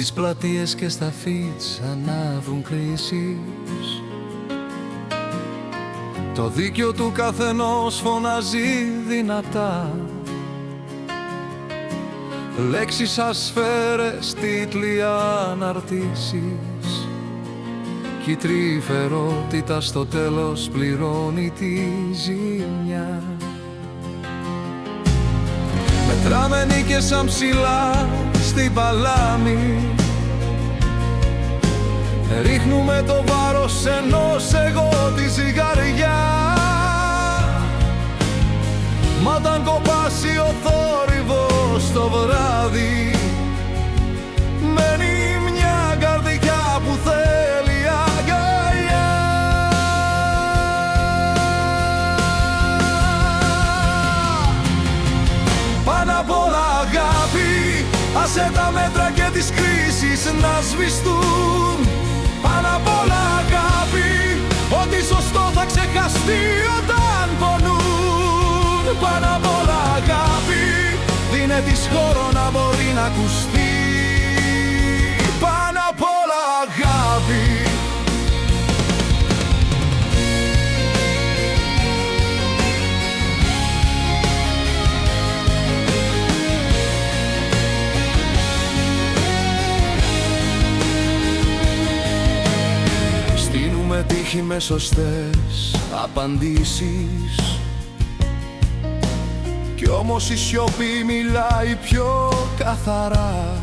Στις πλατείες και στα φίτς ανάβουν κρίσεις. Το δίκιο του καθενός φωνάζει δυνατά. Λέξεις, ασφαίρες, τίτλοι, αναρτήσεις. Κι η τρυφερότητα στο τέλος πληρώνει τη ζημιά. Μετράμε νίκες σαν ψηλά στην παλάμη. Ρίχνουμε το βάρος ενός εγώ τη ζυγαριά. Μα όταν κοπάσει ο θόρυβος το βράδυ, μένει μια καρδιά που θέλει αγκαλιά. Πάνω απ' όλα αγάπη, άσε τα μέτρα και τις κρίσεις να σβηστούν. Πάνω απ' όλα αγάπη, ό,τι σωστό θα ξεχαστεί όταν πονούν. Πάνω απ' όλα αγάπη, δίνε της χώρο να μπορεί να ακουστεί. Πάνω απ' όλα αγάπη. Στείνουμε τύχη με σωστές απαντήσεις. Κι όμως η σιωπή μιλάει πιο καθαρά.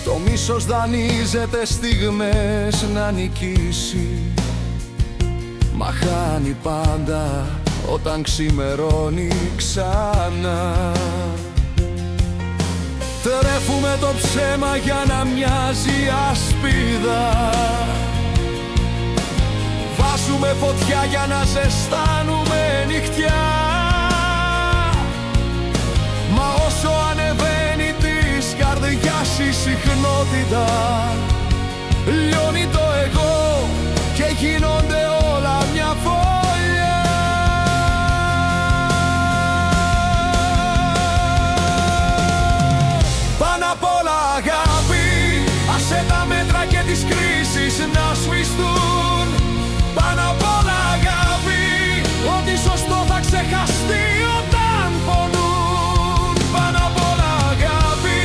Το μίσος δανείζεται στιγμές να νικήσει, μα χάνει πάντα όταν ξημερώνει ξανά. Τρέφουμε το ψέμα για να μοιάζει ασπίδα. Βάζουμε φωτιά για να ζεστάνουμε νυχτιά. Μα όσο ανεβαίνει της καρδιάς η συχνότητα, λιώνει το εγώ και γίνονται όλα μια φωλιά. Πάνω απ' όλα αγάπη, άσε τα μέτρα και τις κρίσεις να σβηστούν. Πάνω απ' όλα αγάπη, ό,τι σωστό θα ξεχαστεί όταν πονούν. Πάνω απ' όλα αγάπη,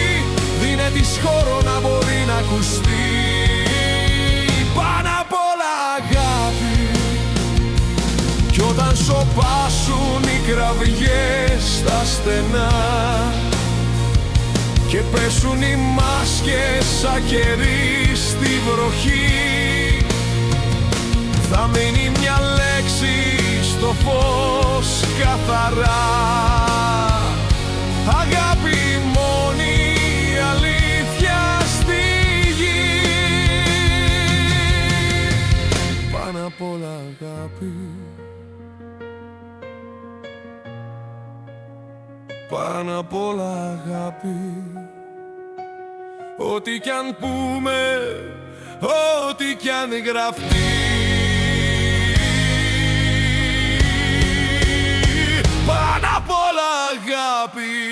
δίνε της χώρο να μπορεί να ακουστεί. Πάνω απ' όλα αγάπη. Κι όταν σωπάσουν οι κραυγές στα στενά και πέσουν οι μάσκες σαν κερί στη βροχή, θα μείνει μια λέξη στο φως καθαρά. Αγάπη, μόνη αλήθεια στη γη. Πάνω απ' όλα αγάπη. Πάνω απ' όλα αγάπη. Ό,τι κι αν πούμε, ό,τι κι αν γραφτεί, πάνω απ' όλα αγάπη.